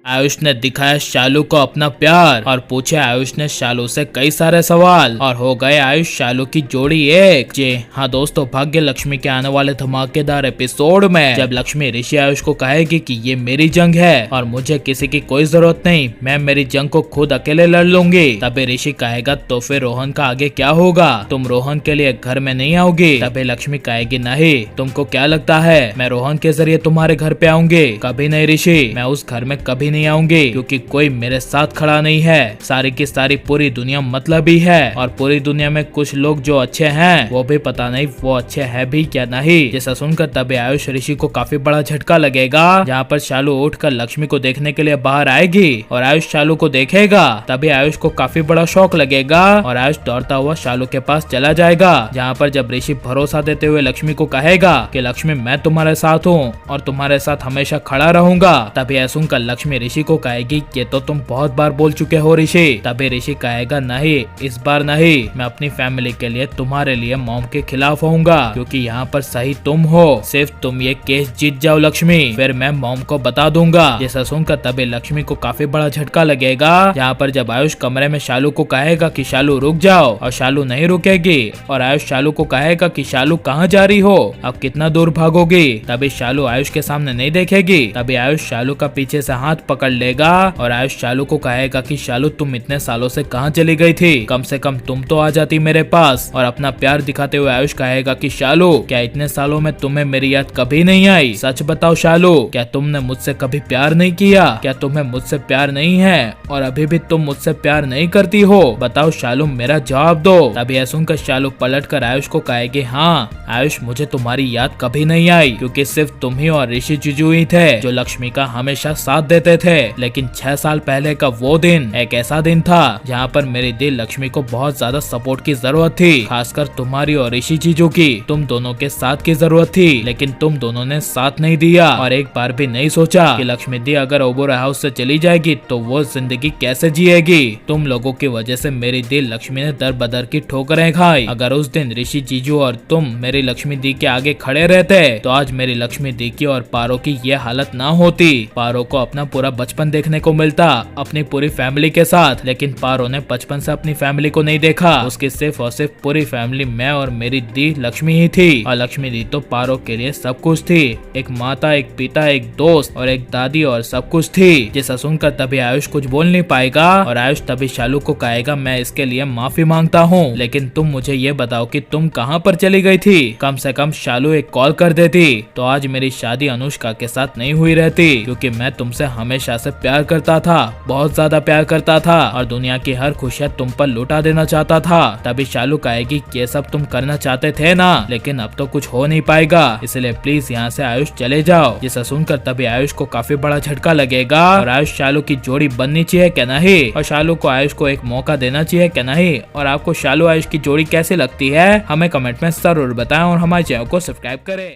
आयुष ने दिखाया शालू को अपना प्यार और पूछे आयुष ने शालू से कई सारे सवाल और हो गए आयुष शालू की जोड़ी एक। जी हाँ दोस्तों, भाग्य लक्ष्मी के आने वाले धमाकेदार एपिसोड में जब लक्ष्मी ऋषि आयुष को कहेगी कि ये मेरी जंग है और मुझे किसी की कोई जरूरत नहीं, मैं मेरी जंग को खुद अकेले लड़ लूंगी, तभी ऋषि कहेगा तो फिर रोहन का आगे क्या होगा, तुम रोहन के लिए घर में नहीं आओगी। तभी लक्ष्मी कहेगी नहीं, तुमको क्या लगता है मैं रोहन के जरिए तुम्हारे घर पे आऊंगी? कभी नहीं ऋषि, मैं उस घर में कभी नहीं आऊंगी क्योंकि कोई मेरे साथ खड़ा नहीं है। सारी की सारी पूरी दुनिया मतलबी है और पूरी दुनिया में कुछ लोग जो अच्छे हैं वो भी पता नहीं वो अच्छे हैं भी क्या नहीं। जैसा सुनकर तभी आयुष ऋषि को काफी बड़ा झटका लगेगा, जहाँ पर शालू उठकर लक्ष्मी को देखने के लिए बाहर आएगी और आयुष शालू को देखेगा। तभी आयुष को काफी बड़ा शौक लगेगा और आयुष दौड़ता हुआ शालू के पास चला जाएगा, जहाँ पर जब ऋषि भरोसा देते हुए लक्ष्मी को कहेगा कि लक्ष्मी मैं तुम्हारे साथ हूँ और तुम्हारे साथ हमेशा खड़ा रहूंगा। तभी यह सुनकर लक्ष्मी ऋषि को कहेगी कि तो तुम बहुत बार बोल चुके हो ऋषि। तभी ऋषि कहेगा नहीं, इस बार नहीं, मैं अपनी फैमिली के लिए तुम्हारे लिए मॉम के खिलाफ होऊंगा क्योंकि यहाँ पर सही तुम हो, सिर्फ तुम ये केस जीत जाओ लक्ष्मी, फिर मैं मॉम को बता दूंगा। जैसा सुनकर तभी लक्ष्मी को काफी बड़ा झटका लगेगा, जहाँ पर जब आयुष कमरे में शालू को कहेगा कि शालू रुक जाओ और शालू नहीं रुकेगी और आयुष शालू को कहेगा कि शालू कहाँ जा रही हो, अब कितना दूर भागोगी। तभी शालू आयुष के सामने नहीं देखेगी। तभी आयुष शालू का पीछे से हाथ पकड़ लेगा और आयुष शालू को कहेगा कि शालू तुम इतने सालों से कहाँ चली गई थी, कम से कम तुम तो आ जाती मेरे पास। और अपना प्यार दिखाते हुए आयुष कहेगा कि शालू क्या इतने सालों में तुम्हें मेरी याद कभी नहीं आई? सच बताओ शालू, क्या तुमने मुझसे कभी प्यार नहीं किया? क्या तुम्हें मुझसे प्यार नहीं है और अभी भी तुम मुझसे प्यार नहीं करती हो? बताओ शालू, मेरा जवाब दो। तभी यह सुनकर शालू पलट कर आयुष को कहेगी हाँ आयुष, मुझे तुम्हारी याद कभी नहीं आई क्योंकि सिर्फ तुम ही और ऋषि जीजू ही थे जो लक्ष्मी का हमेशा साथ देते थे। लेकिन 6 साल पहले का वो दिन एक ऐसा दिन था जहाँ पर मेरी दिल लक्ष्मी को बहुत ज्यादा सपोर्ट की जरूरत थी, खासकर तुम्हारी और ऋषि जीजू की। तुम दोनों के साथ की जरूरत थी लेकिन तुम दोनों ने साथ नहीं दिया और एक बार भी नहीं सोचा कि लक्ष्मी दी अगर ओबोरा हाउस से चली जाएगी तो वो जिंदगी कैसे जिएगी। तुम लोगों की वजह से मेरी दिल लक्ष्मी ने दर बदर की ठोकरें खाई। अगर उस दिन ऋषि जीजू और तुम मेरी लक्ष्मी दी के आगे खड़े रहते तो आज मेरी लक्ष्मी दी की और पारो की ये हालत ना होती। पारो को अपना पूरा बचपन देखने को मिलता अपनी पूरी फैमिली के साथ, लेकिन पारो ने बचपन से अपनी फैमिली को नहीं देखा। उसकी सिर्फ और सिर्फ पूरी फैमिली मैं और मेरी दी लक्ष्मी ही थी और लक्ष्मी दी तो पारो के लिए सब कुछ थी, एक माता, एक पिता, एक दोस्त और एक दादी और सब कुछ थी। जैसा सुनकर तभी आयुष कुछ बोल नहीं पाएगा और आयुष तभी शालू को कहेगा मैं इसके लिए माफी मांगता हूँ, लेकिन तुम मुझे ये बताओ कि तुम कहाँ पर चली गई थी? कम से कम शालू एक कॉल कर देती तो आज मेरी शादी अनुष्का के साथ नहीं हुई रहती, क्योंकि मैं तुमसे हमेशा से प्यार करता था, बहुत ज्यादा प्यार करता था और दुनिया की हर खुशियाँ तुम पर लुटा देना चाहता था। तभी शालू कहेगी ये सब तुम करना चाहते थे ना, लेकिन अब तो कुछ हो नहीं पाएगा, इसलिए प्लीज यहाँ से आयुष चले जाओ। जिसे सुनकर तभी आयुष को काफी बड़ा झटका लगेगा और आयुष शालू की जोड़ी बननी चाहिए क्या नहीं, और शालू को आयुष को एक मौका देना चाहिए क्या नहीं। और आपको शालू आयुष की जोड़ी कैसी लगती है हमें कमेंट में जरूर बताएं और हमारे चैनल को सब्सक्राइब करें।